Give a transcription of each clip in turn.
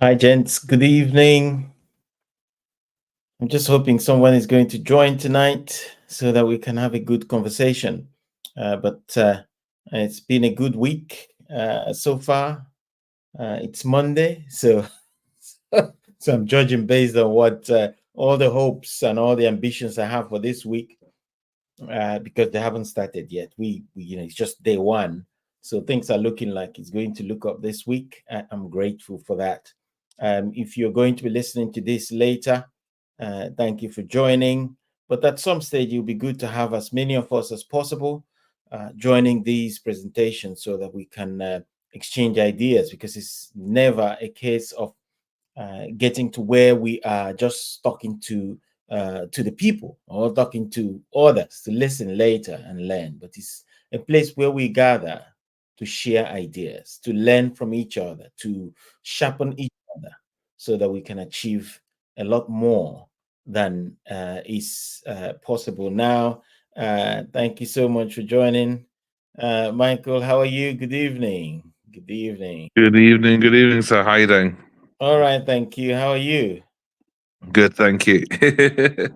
Hi, gents. Good evening. I'm just hoping someone is going to join tonight so that we can have a good conversation. But it's been a good week so far. It's Monday, so so I'm judging based on what all the hopes and all the ambitions I have for this week because they haven't started yet. It's just day one, so things are looking like it's going to look up this week. I'm grateful for that. If you're going to be listening to this later, thank you for joining. But at some stage, it'll be good to have as many of us as possible joining these presentations so that we can exchange ideas because it's never a case of getting to where we are just talking to the people or talking to others to listen later and learn. But it's a place where we gather to share ideas, to learn from each other, to sharpen each other, so that we can achieve a lot more than is possible now. Thank you so much for joining. Michael, how are you? Good evening. Good evening. Good evening, sir. How you doing? All right, thank you. How are you? Good, thank you. Good,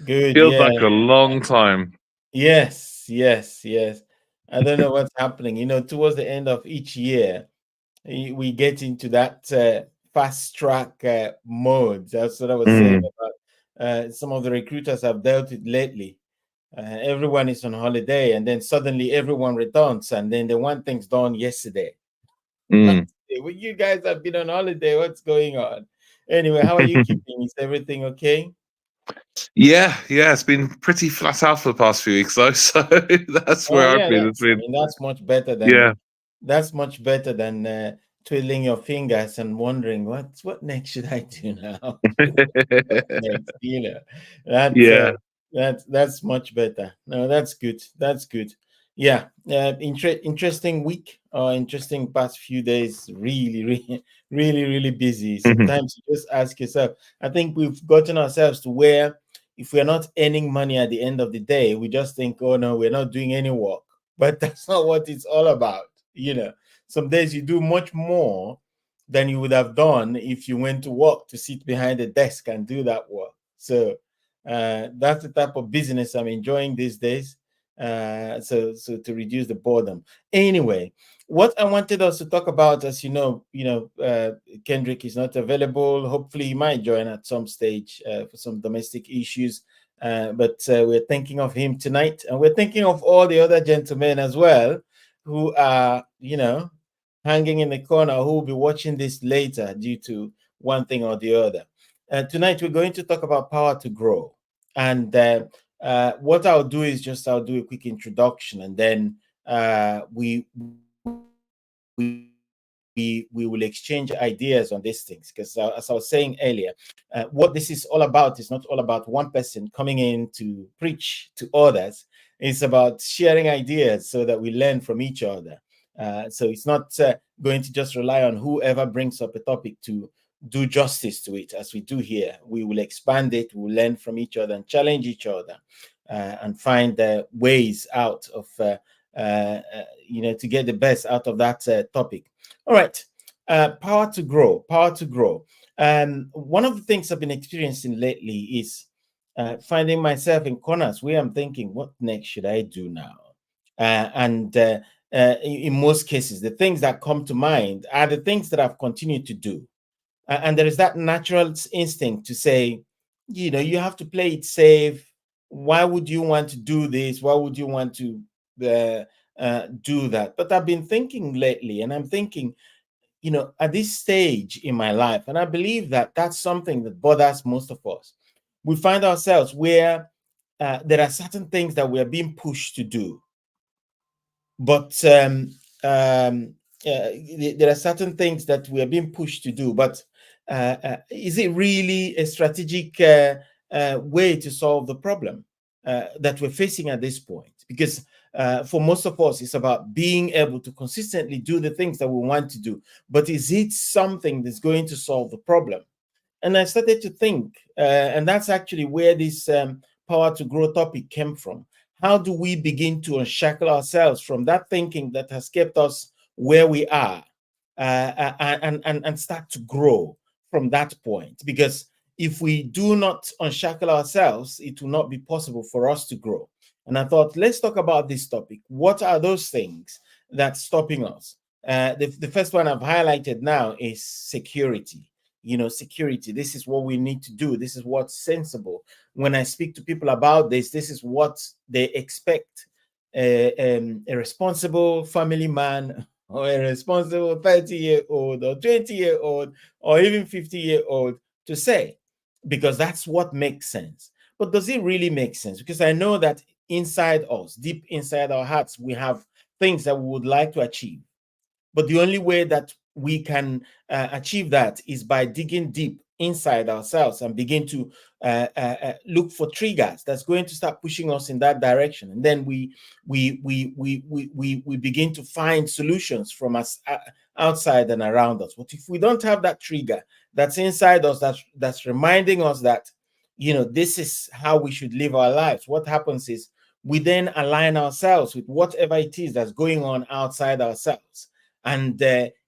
Feels yeah. like a long time. Yes, yes, yes. I don't know what's happening. Towards the end of each year, we get into that fast track mode. That's what I was saying Mm, about some of the recruiters I've dealt with lately. Everyone is on holiday, and then suddenly everyone returns, and then they want things done yesterday. mm. Well, you guys have been on holiday. What's going on? Anyway, how are you keeping? Is everything okay? Yeah, it's been pretty flat out for the past few weeks, though. So that's Oh where I've yeah, been. It's been, that's much better than yeah, twiddling your fingers and wondering what next should I do now? What next? That's yeah. that's much better. No, that's good. That's good. Yeah, interesting week or interesting past few days. Really, really, really busy. Mhm. Sometimes you just ask yourself. I think we've gotten ourselves to where if we're not earning money at the end of the day, we just think, oh no, we're not doing any work. But that's not what it's all about. Some days you do much more than you would have done if you went to work to sit behind a desk and do that work. So that's the type of business I'm enjoying these days. So to reduce the boredom. Anyway, what I wanted us to talk about, as Kendrick is not available. Hopefully, he might join at some stage for some domestic issues. But we're thinking of him tonight, and we're thinking of all the other gentlemen as well who are, hanging in the corner who will be watching this later due to one thing or the other. Tonight, we're going to talk about power to grow. And what I'll do is I'll do a quick introduction, and then we will exchange ideas on these things. Because as I was saying earlier, what this is all about is not all about one person coming in to preach to others. It's about sharing ideas so that we learn from each other. So it's not going to just rely on whoever brings up a topic to do justice to it, as we do here. We will expand it, we'll learn from each other and challenge each other and find ways out of, to get the best out of that topic. All right. Power to grow, power to grow. One of the things I've been experiencing lately is finding myself in corners where I'm thinking, what next should I do now? And in most cases, the things that come to mind are the things that I've continued to do. And there is that natural instinct to say, you have to play it safe. Why would you want to do this? Why would you want to do that? But I've been thinking lately, and I'm thinking, at this stage in my life, and I believe that that's something that bothers most of us. We find ourselves where there are certain things that we are being pushed to do, but there are certain things that we are being pushed to do. But is it really a strategic way to solve the problem that we're facing at this point? Because for most of us, it's about being able to consistently do the things that we want to do. But is it something that's going to solve the problem? And I started to think, and that's actually where this power to grow topic came from. How do we begin to unshackle ourselves from that thinking that has kept us where we are and start to grow? from that point, because if we do not unshackle ourselves, it will not be possible for us to grow. And I thought, let's talk about this topic. What are those things that's stopping us? The first one I've highlighted now is security. Security. This is what we need to do. This is what's sensible. When I speak to people about this is what they expect a responsible family man or a responsible 30-year-old or 20-year-old or even 50-year-old to say, because that's what makes sense. But does it really make sense? Because I know that inside us, deep inside our hearts, we have things that we would like to achieve. But the only way that we can achieve that is by digging deep inside ourselves and begin to look for triggers that's going to start pushing us in that direction. And then we begin to find solutions from us outside and around us. But if we don't have that trigger that's inside us, that's reminding us that, this is how we should live our lives, what happens is we then align ourselves with whatever it is that's going on outside ourselves. And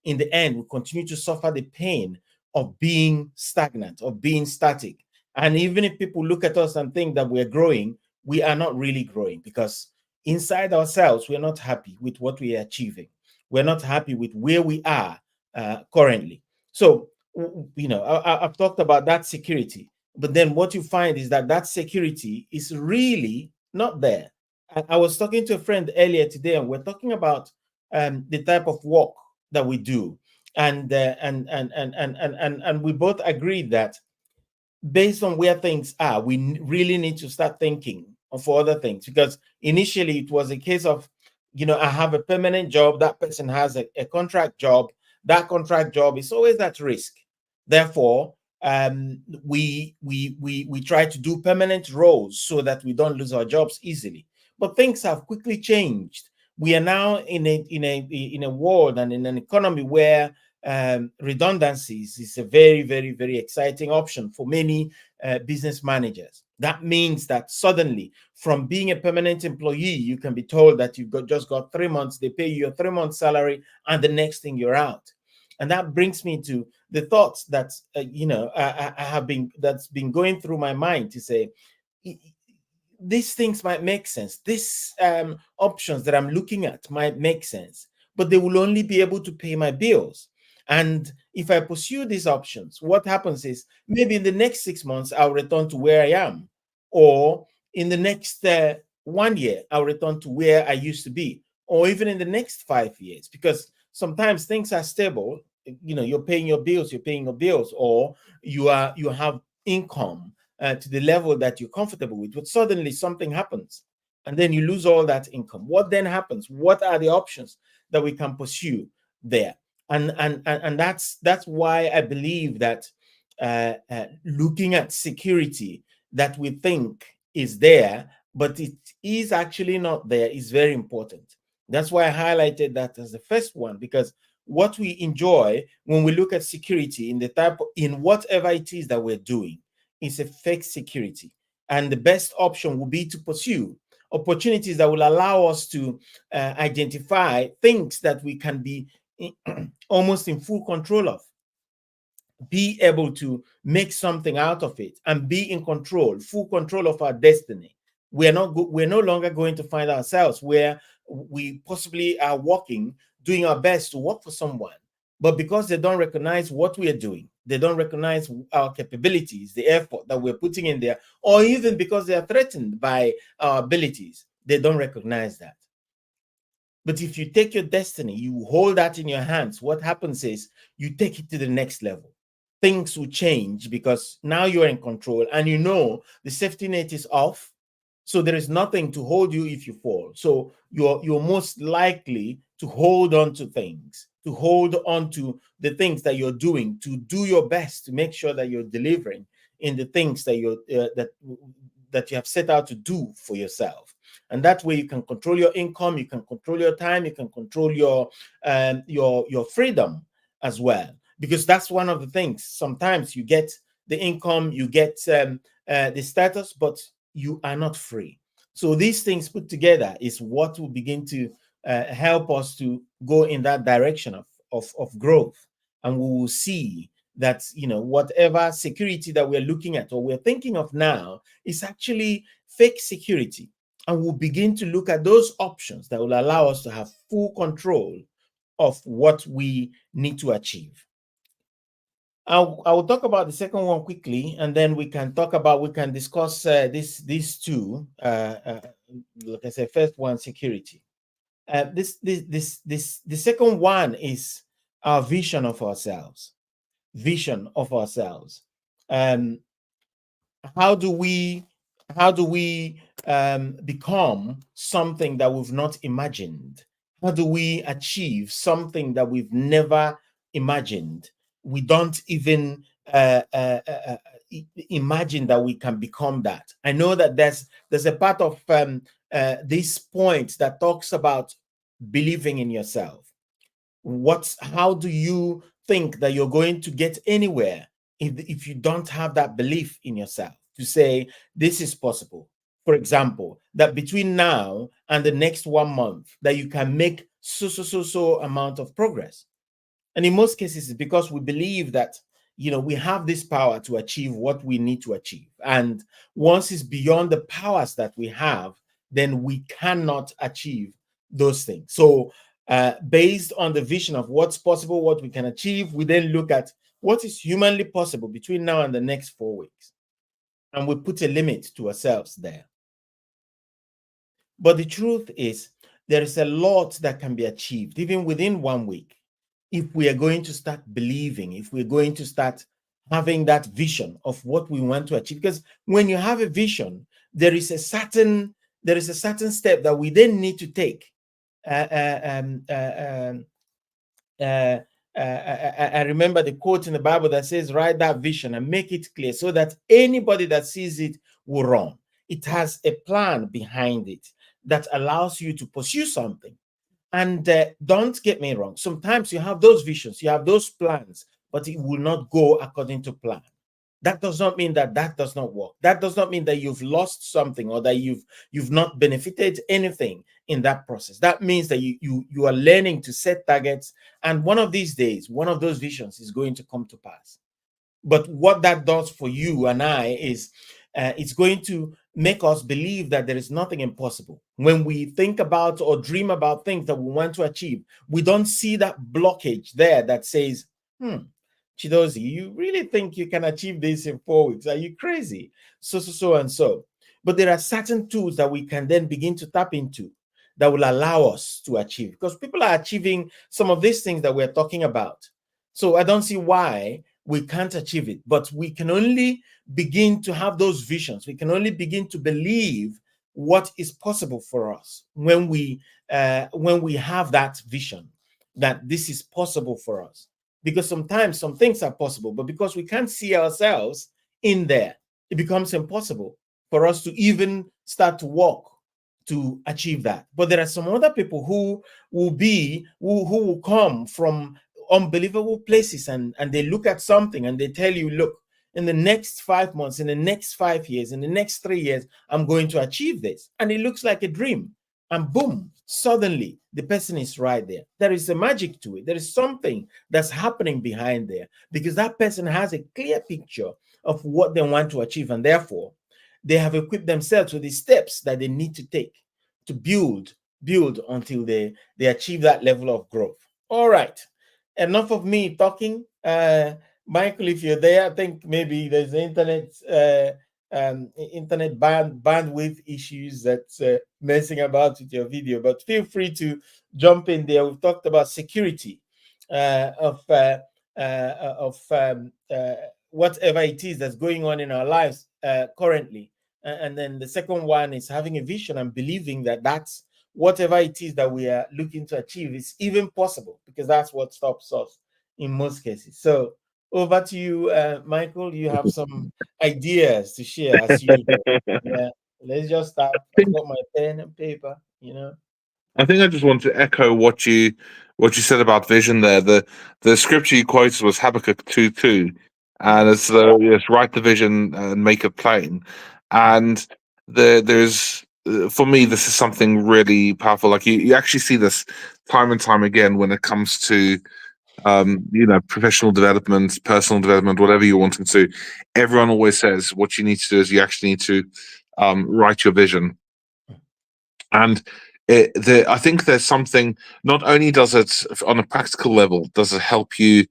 in the end, we continue to suffer the pain of being stagnant, of being static. And even if people look at us and think that we're growing, we are not really growing, because inside ourselves, we're not happy with what we are achieving. We're not happy with where we are currently. So, I've talked about that security, but then what you find is that that security is really not there. I was talking to a friend earlier today, and we're talking about the type of work that we do, and we both agreed that based on where things are, we really need to start thinking of other things, because initially it was a case of, I have a permanent job, that person has a contract job, that contract job is always at risk. Therefore, we try to do permanent roles so that we don't lose our jobs easily. But things have quickly changed. We are now in a world and in an economy where redundancies is a very, very, very exciting option for many business managers. That means that suddenly, from being a permanent employee, you can be told that you've just got 3 months, they pay you your 3 month salary, and the next thing you're out. And that brings me to the thoughts that I have been that's been going through my mind to say, these things might make sense. These options that I'm looking at might make sense, but they will only be able to pay my bills. And if I pursue these options, what happens is maybe in the next 6 months, I'll return to where I am. Or in the next 1 year, I'll return to where I used to be. Or even in the next 5 years, because sometimes things are stable. You're paying your bills, or you have income to the level that you're comfortable with, but suddenly something happens and then you lose all that income. What then happens? What are the options that we can pursue there? And that's why I believe that looking at security that we think is there, but it is actually not there, is very important. That's why I highlighted that as the first one, because what we enjoy when we look at security in whatever it is that we're doing is a fake security. And the best option will be to pursue opportunities that will allow us to identify things that we can be almost in full control of, be able to make something out of it, and be in control, full control of our destiny. We're no longer going to find ourselves where we possibly are working, doing our best to work for someone, but because they don't recognize what we are doing, they don't recognize our capabilities, the effort that we're putting in there, or even because they are threatened by our abilities, they don't recognize that. But if you take your destiny, you hold that in your hands, what happens is you take it to the next level. Things will change because now you're in control, and the safety net is off. So there is nothing to hold you if you fall. So you're most likely to hold on to things, to hold on to the things that you're doing, to do your best to make sure that you're delivering in the things that that you have set out to do for yourself. And that way you can control your income, you can control your time, you can control your freedom as well. Because that's one of the things. Sometimes you get the income, you get the status, but you are not free. So these things put together is what will begin to help us to go in that direction of growth. And we will see that, whatever security that we're looking at or we're thinking of now is actually fake security. And we'll begin to look at those options that will allow us to have full control of what we need to achieve. I will talk about the second one quickly, and then we can discuss these two. Like I said, first one, security. The second one is our vision of ourselves. Vision of ourselves. Um, how do we become something that we've not imagined? How do we achieve something that we've never imagined? We don't even imagine that we can become that. I know that there's a part of this point that talks about believing in yourself. How do you think that you're going to get anywhere if you don't have that belief in yourself to say this is possible? For example, that between now and the next 1 month that you can make so amount of progress. And in most cases, it's because we believe that we have this power to achieve what we need to achieve. And once it's beyond the powers that we have, then we cannot achieve those things. So based on the vision of what's possible, what we can achieve, we then look at what is humanly possible between now and the next 4 weeks. And we put a limit to ourselves there. But the truth is, there is a lot that can be achieved even within 1 week if we are going to start believing, if we're going to start having that vision of what we want to achieve. Because when you have a vision, there is a certain step that we then need to take. I remember the quote in the Bible that says, write that vision and make it clear so that anybody that sees it will run. It has a plan behind it that allows you to pursue something. And don't get me wrong, sometimes you have those visions, you have those plans, but it will not go according to plan. That does not mean that does not work. That does not mean that you've lost something or that you've not benefited anything in that process. That means that you are learning to set targets, and one of these days, one of those visions is going to come to pass. But what that does for you and I is it's going to make us believe that there is nothing impossible. When we think about or dream about things that we want to achieve, we don't see that blockage there that says, Chidozie, you really think you can achieve this in 4 weeks? Are you crazy? So and so. But there are certain tools that we can then begin to tap into that will allow us to achieve, because people are achieving some of these things that we're talking about. So I don't see why we can't achieve it, but we can only begin to have those visions. We can only begin to believe what is possible for us when we have that vision that this is possible for us. Because sometimes some things are possible, but because we can't see ourselves in there, it becomes impossible for us to even start to walk to achieve that. But there are some other people who will come from unbelievable places, and they look at something and they tell you, look, in the next 5 months, in the next 5 years, in the next 3 years, I'm going to achieve this. And it looks like a dream. And boom, suddenly the person is right there. There is a magic to it. There is something that's happening behind there, because that person has a clear picture of what they want to achieve. And therefore, they have equipped themselves with the steps that they need to take to build until they achieve that level of growth. All right. Enough of me talking. Michael, if you're there, I think maybe there's internet bandwidth issues that's messing about with your video, but feel free to jump in there. We've talked about security of whatever it is that's going on in our lives currently. And then the second one is having a vision and believing that that's whatever it is that we are looking to achieve is even possible, because that's what stops us in most cases. So over to you, Michael. You have some ideas to share as usual. Yeah, let's just start. I've got my pen and paper, I think I just want to echo what you said about vision there. The scripture you quoted was Habakkuk 2:2, and it's yes, write the vision and make it plain. And there's for me, this is something really powerful. Like you actually see this time and time again when it comes to professional development, personal development, whatever you're wanting to. Everyone always says what you need to do is you actually need to write your vision. And I think there's something. Not only does it, on a practical level, does it help you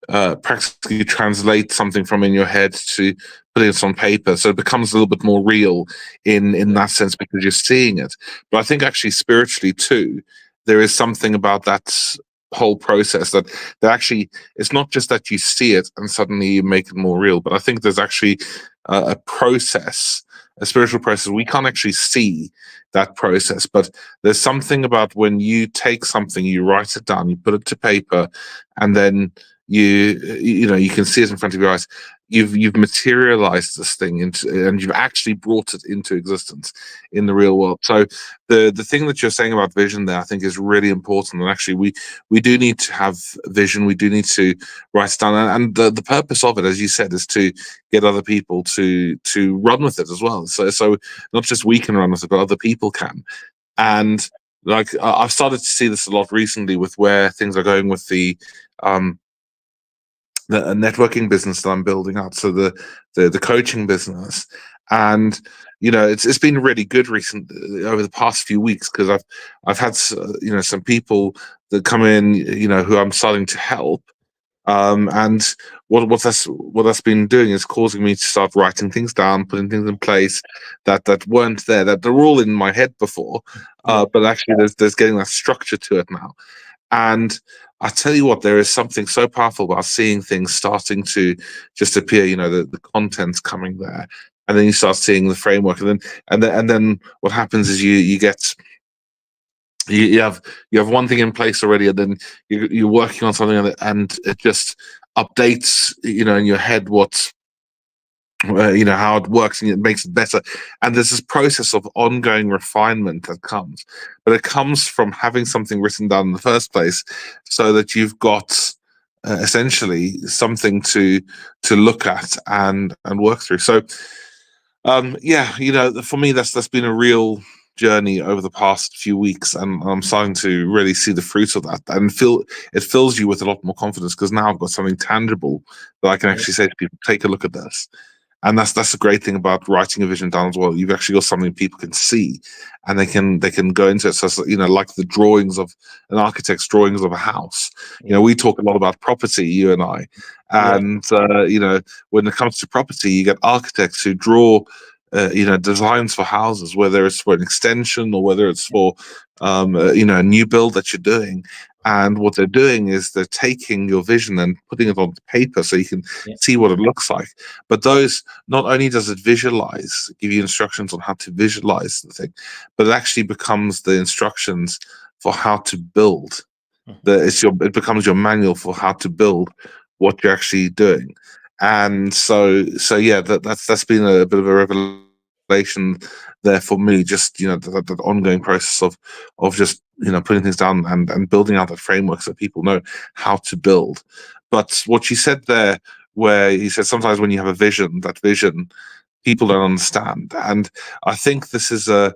practically translate something from in your head to putting it on paper, so it becomes a little bit more real in Yeah. that sense because you're seeing it. But I think actually spiritually too, there is something about that whole process that actually it's not just that you see it and suddenly you make it more real, but I think there's actually a process, a spiritual process. We can't actually see that process, but there's something about when you take something, you write it down, you put it to paper, and then you can see it in front of your eyes. You've materialized this thing into, and you've actually brought it into existence in the real world. So the thing that you're saying about vision there, I think, is really important. And actually, we do need to have vision. We do need to write it down, and the purpose of it, as you said, is to get other people to run with it as well. So not just we can run with it, but other people can. And like I've started to see this a lot recently with where things are going with um, the networking business that I'm building up. So the coaching business, and it's been really good recent over the past few weeks because I've had some people that come in who I'm starting to help. And what that's been doing is causing me to start writing things down, putting things in place that weren't there, that they're all in my head before, Yeah. but actually there's getting that structure to it now. And I tell you what, there is something so powerful about seeing things starting to just appear, the content's coming there. And then you start seeing the framework, and then what happens is you have one thing in place already, and then you're working on something, and it just updates, in your head how it works, and it makes it better. And there's this process of ongoing refinement that comes, but it comes from having something written down in the first place, so that you've got essentially something to look at and work through. So yeah, for me, that's been a real journey over the past few weeks, and I'm starting to really see the fruits of that, and feel it fills you with a lot more confidence because now I've got something tangible that I can Yeah. actually say to people, take a look at this. And that's the great thing about writing a vision down as well. You've actually got something people can see, and they can go into it. So like the drawings of an architect's drawings of a house. Yeah. We talk a lot about property, you and I, Yeah. and when it comes to property, you get architects who draw. Designs for houses, whether it's for an extension or whether it's for, a new build that you're doing. And what they're doing is they're taking your vision and putting it on paper so you can Yeah. see what it looks like. But those, not only does it visualize, give you instructions on how to visualize the thing, but it actually becomes the instructions for how to build. Mhm. It becomes your manual for how to build what you're actually doing. And so yeah, that's been a bit of a revelation there for me. Just that ongoing process of just putting things down and building out that framework so people know how to build. But what you said there, where you said sometimes when you have a vision, that vision people don't understand. And I think this is eh,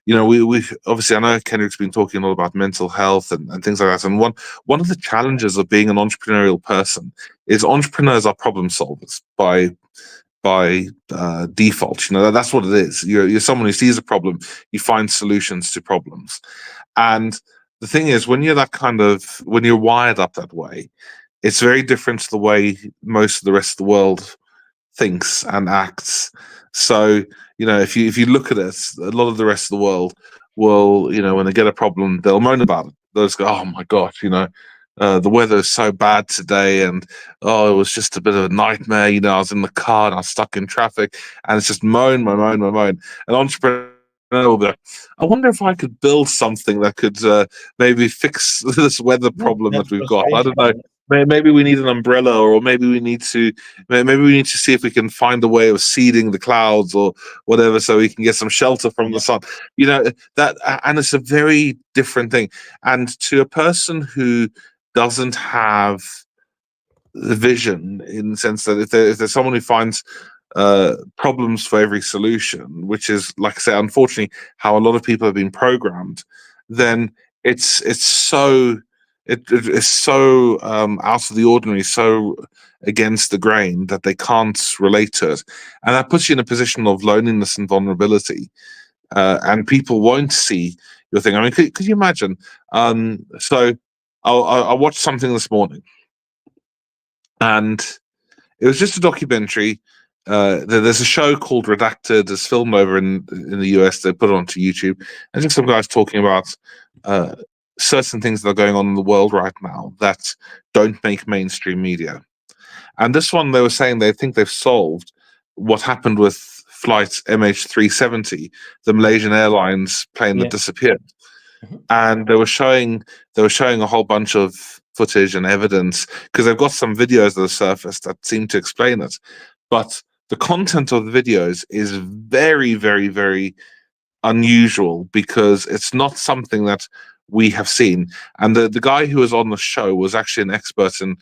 we obviously, I know Kendrick's been talking a lot about mental health and things like that. And one of the challenges of being an entrepreneurial person is entrepreneurs are problem solvers by default. That's what it is. You're someone who sees a problem, you find solutions to problems. And the thing is, when you're wired up that way, it's very different to the way most of the rest of the world thinks and acts. So, if you look at it, a lot of the rest of the world will, when they get a problem, they'll moan about it. They'll just go, "Oh my gosh, the weather is so bad today, and oh, it was just a bit of a nightmare. I was in the car and I was stuck in traffic, and it's just moan, moan, moan, moan, moan." An entrepreneur will be like, "I wonder if I could build something that could maybe fix this weather Yeah. problem That's that we've got. I don't frustration. know. Maybe we need an umbrella, or maybe we need to see if we can find a way of seeding the clouds or whatever, so we can get some shelter from the Yeah. sun." And it's a very different thing. And to a person who doesn't have the vision, in the sense that if there's someone who finds problems for every solution, which is, like I say, unfortunately how a lot of people have been programmed, then it's it is so out of the ordinary, so against the grain that they can't relate to it, and that puts you in a position of loneliness and vulnerability. And people won't see your thing. I mean, could you imagine? So I watched something this morning, and it was just a documentary. There's a show called Redacted. It's filmed over in the US. They put it onto YouTube, and just some guys talking about uh, certain things that are going on in the world right now that don't make mainstream media. And this one, they were saying they think they've solved what happened with flight MH370, the Malaysian Airlines plane that Yeah. disappeared. Mhm. And they were showing a whole bunch of footage and evidence because they've got some videos that have surfaced that seem to explain it. But the content of the videos is very, very, very unusual because it's not something that we have seen. And the guy who was on the show was actually an expert in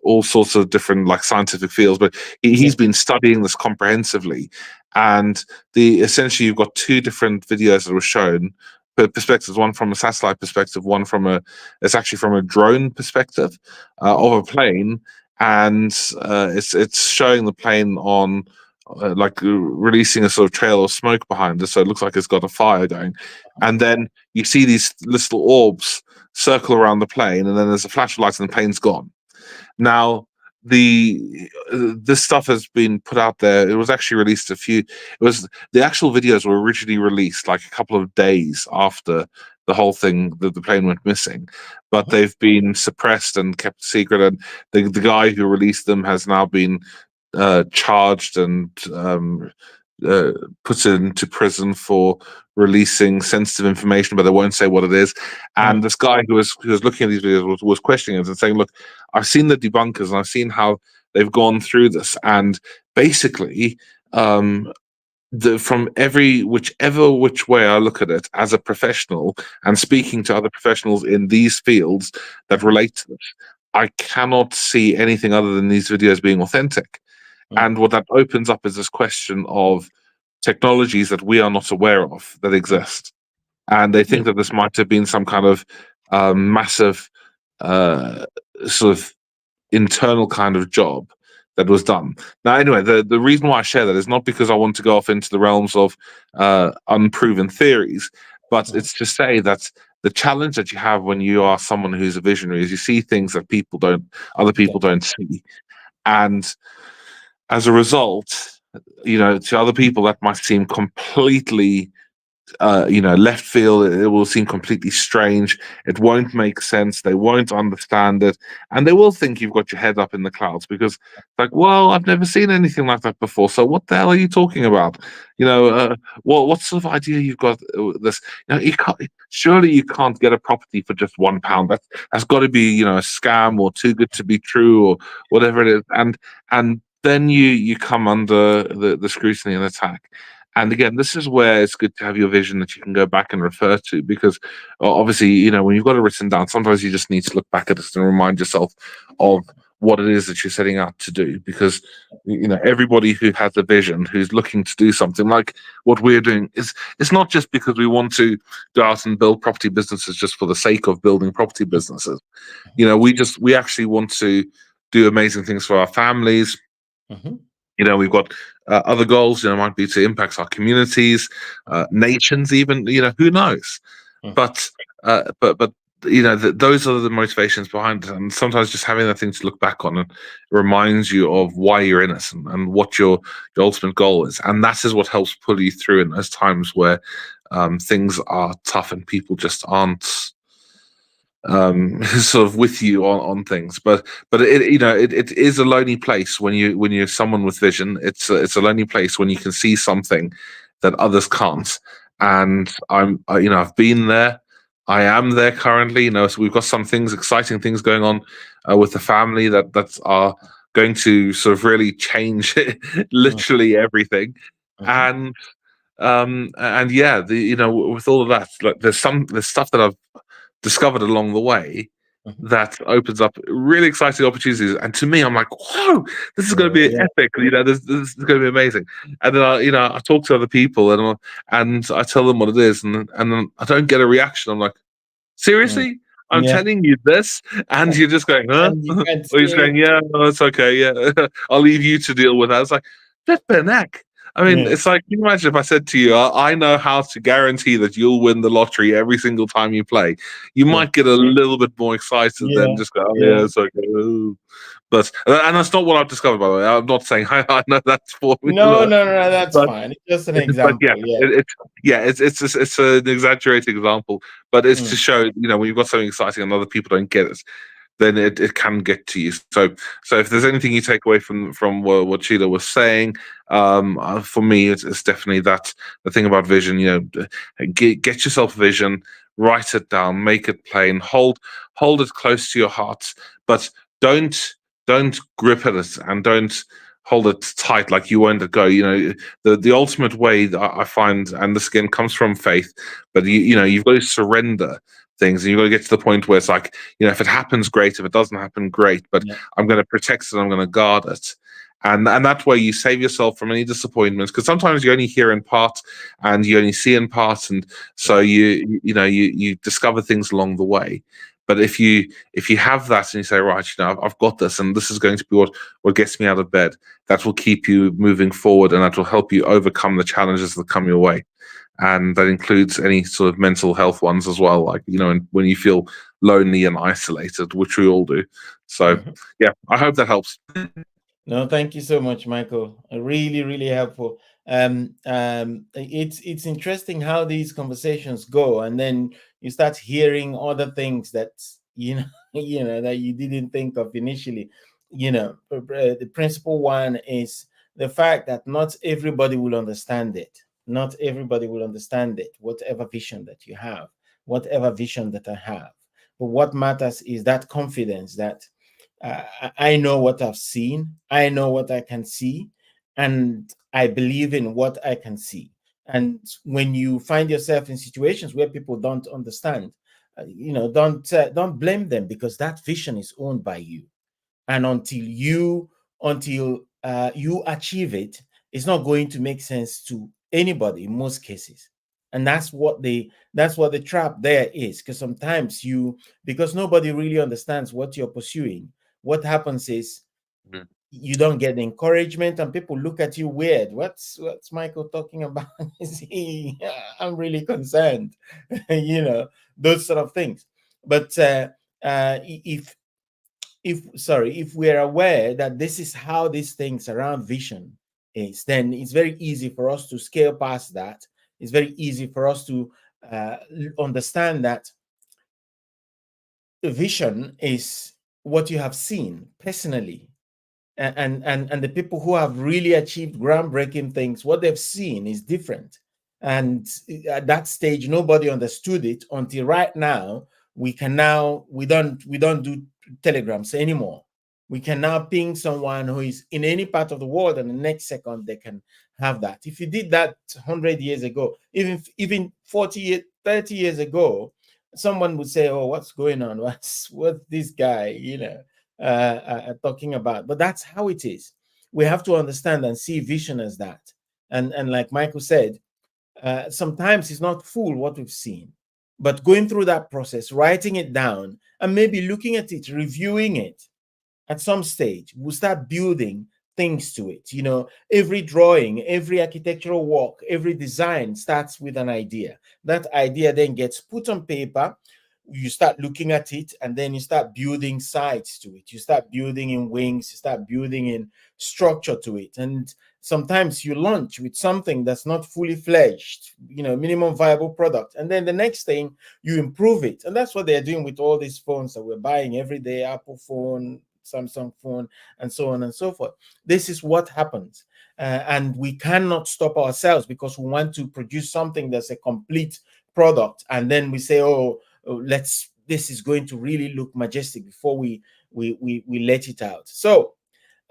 all sorts of different like scientific fields, but Yeah. he's been studying this comprehensively. And the essentially you've got two different videos that were shown, perspectives, one from a satellite perspective, one from a it's actually from a drone perspective of a plane, and it's showing the plane on releasing a sort of trail of smoke behind it, so it looks like it's got a fire going. And then you see these little orbs circle around the plane, and then there's a flash of lights and the plane's gone. Now, the this stuff has been put out there. It was actually released a few. It was the actual videos were originally released like a couple of days after the whole thing, the plane went missing, but Mhm. they've been suppressed and kept secret. And the guy who released them has now been charged and uh, put into prison for releasing sensitive information, but they won't say what it is. Mm. And this guy who was looking at these videos was questioning it and saying, "Look, I've seen the debunkers and I've seen how they've gone through this, and basically, um, from whichever which way I look at it as a professional and speaking to other professionals in these fields that Mhm. relate to this, I cannot see anything other than these videos being authentic." Mm. And what that opens up is this question of technologies that we are not aware of that Mm. exist. And they Yeah. think that this might have been some kind of massive uh, sort of internal kind of job that was done. Now, anyway, the reason why I share that is not because I want to go off into the realms of unproven theories, but Mhm. it's to say that the challenge that you have when you are someone who's a visionary is you see things that other Yeah. people don't see. And as a result, to other people that might seem completely left field. It will seem completely strange. It won't make sense. They won't understand it, and they will think you've got your head up in the clouds because, like, well, I've never seen anything like that before. So what the hell are you talking about? What sort of idea you've got? This, you can't. Surely you can't get a property for just £1. That's got to be, a scam or too good to be true or whatever it is. And then you come under the scrutiny and attack. And again, this is where it's good to have your vision that you can go back and refer to because obviously, when you've got it written down, sometimes you just need to look back at it and remind yourself of what it is that you're setting out to do. Because, everybody who has a vision, who's looking to do something like what we're doing, it's not just because we want to go out and build property businesses just for the sake of building property businesses. We actually want to do amazing things for our families. Mhm. We've got other goals. Might be to impact our communities, nations, even. Who knows? Mm. But those are the motivations behind it, and sometimes just having that thing to look back on and reminds you of why you're in it and what your ultimate goal is, and that is what helps pull you through in those times where things are tough and people just aren't sort of with you on things. But it is a lonely place when you're someone with vision. It's a lonely place when you can see something that others can't. And I've been there. I am there currently. So we've got some things, exciting things going on with the family that are going to sort of really change Mm. literally everything. Mhm. And yeah, with all of that, like there's stuff that I've discovered along the way Mhm. that opens up really exciting opportunities. And to me, I'm like, whoa, this is going to be Yeah. epic. This is going to be amazing. And then I talk to other people and I tell them what it is, and then I don't get a reaction. I'm like, Mm. seriously? I'm Yeah. telling you this, and you're just going, huh? And you can't Or he's hear going, it. yeah, no, it's okay, yeah, I'll leave you to deal with that. It's like, flip neck. I mean, Yeah. it's like, can you imagine if I said to you, I know how to guarantee that you'll win the lottery every single time you play. You Yeah. might get a little bit more excited than Yeah. just go, oh, yeah, Yeah. it's okay. Ooh. But, and that's not what I've discovered, by the way. I'm not saying I know that No, formula, no, no, no, that's but fine. It's just an but yeah, example. Yeah. it's an exaggerated example, but it's to Mm, show, when you've got something exciting and other people don't get it, then it can get to you. So if there's anything you take away from what Sheila was saying, for me, it's definitely that the thing about vision. Get yourself vision, write it down, make it plain, hold it close to your heart, but don't don't grip at it and don't hold it tight like you won't let go. The ultimate way that I find, and this again comes from faith, but you've got to surrender things, and you've got to get to the point where it's like, if it happens, great. If it doesn't happen, great. But yeah. I'm going to protect it. I'm going to guard it. And that way you save yourself from any disappointments, because sometimes you only hear in part and you only see in part, and Yeah. so you discover things along the way. But if you have that and you say, right, I've got this, and this is going to be what gets me out of bed, that will keep you moving forward, and that will help you overcome the challenges that come your way. And that includes any sort of mental health ones as well, like when you feel lonely and isolated, which we all do. So Mhm. yeah, I hope that helps. No, thank you so much, Michael. Really, really helpful. It's interesting how these conversations go, and then you start hearing other things that that you didn't think of initially. The principal one is the fact that not everybody will understand it. Not everybody will understand it. Whatever vision that you have, whatever vision that I have, but what matters is that confidence that I know what I've seen, I know what I can see, and I believe in what I can see. And when you find yourself in situations where people don't understand, don't blame them, because that vision is owned by you. And until you achieve it, it's not going to make sense to anybody in most cases. And that's what the trap there is, because sometimes because nobody really understands what you're pursuing, what happens is Mhm. you don't get the encouragement, and people look at you weird. What's Michael talking about? Is he I'm really concerned. you know those sort of things. But if we're aware that this is how these things around vision is, then it's very easy for us to scale past that. It's very easy for us to understand that vision is what you have seen personally. And the people who have really achieved groundbreaking things, what they've seen is different. And at that stage, nobody understood it until right now. We don't do telegrams anymore. We can now ping someone who is in any part of the world, and the next second they can have that. If you did that 100 years ago, even 40 30 years ago, someone would say, oh, what's going on? What's this guy talking about? But that's how it is. We have to understand and see vision as that. And like Michael said, sometimes it's not full what we've seen, but going through that process, writing it down, and maybe looking at it, reviewing it, at some stage we'll start building things to it. Every drawing, every architectural work, every design starts with an idea. That idea then gets put on paper. You start looking at it, and then you start building sides to it. You start building in wings, you start building in structure to it. And sometimes you launch with something that's not fully fledged, minimum viable product, and then the next thing you improve it. And that's what they're doing with all these phones that we're buying every day: Apple phone, Samsung phone, and so on and so forth. This is what happens. And we cannot stop ourselves because we want to produce something that's a complete product. And then we say, this is going to really look majestic before we let it out. So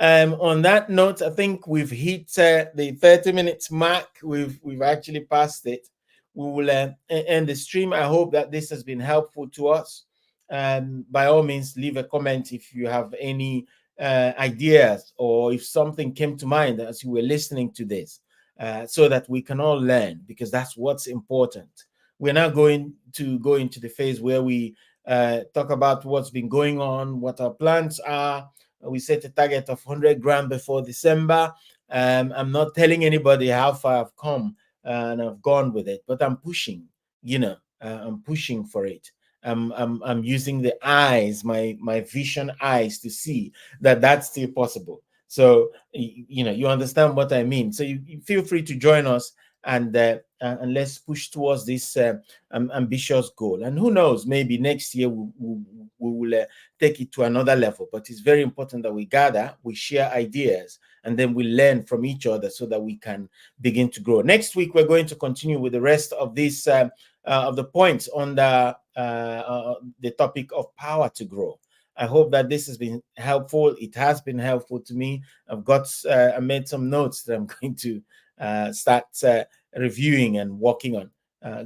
on that note, I think we've hit the 30 minutes mark. We've actually passed it. We will end the stream. I hope that this has been helpful to us. By all means, leave a comment if you have any ideas, or if something came to mind as you were listening to this, so that we can all learn, because that's what's important. We're now going to go into the phase where we talk about what's been going on, what our plans are. We set a target of 100 grand before December. I'm not telling anybody how far I've come and I've gone with it, but I'm pushing. I'm pushing for it. I'm using the eyes, my vision eyes, to see that that's still possible. So you understand what I mean. So you feel free to join us, and let's push towards this ambitious goal. And who knows, maybe next year we will take it to another level. But it's very important that we gather, we share ideas, and then we learn from each other so that we can begin to grow. Next week, we're going to continue with the rest of this of the points on the topic of power to grow. I hope that this has been helpful. It has been helpful to me. I made some notes that I'm going to start reviewing and working on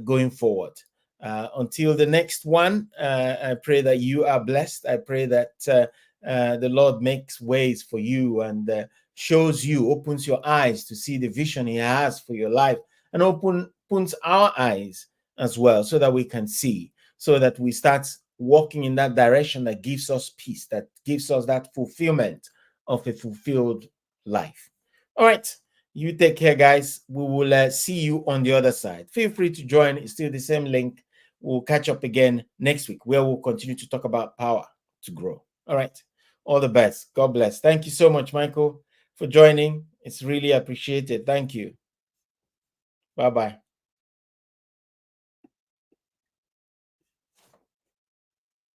going forward. Until the next one, I pray that you are blessed. I pray that the Lord makes ways for you and shows you, opens your eyes to see the vision He has for your life, and opens our eyes as well so that we can see, so that we start walking in that direction that gives us peace, that gives us that fulfillment of a fulfilled life. All right. You take care, guys. We will see you on the other side. Feel free to join. It's still the same link. We'll catch up again next week, where we'll continue to talk about power to grow. All right. All the best. God bless. Thank you so much, Michael, for joining. It's really appreciated. Thank you. Bye-bye.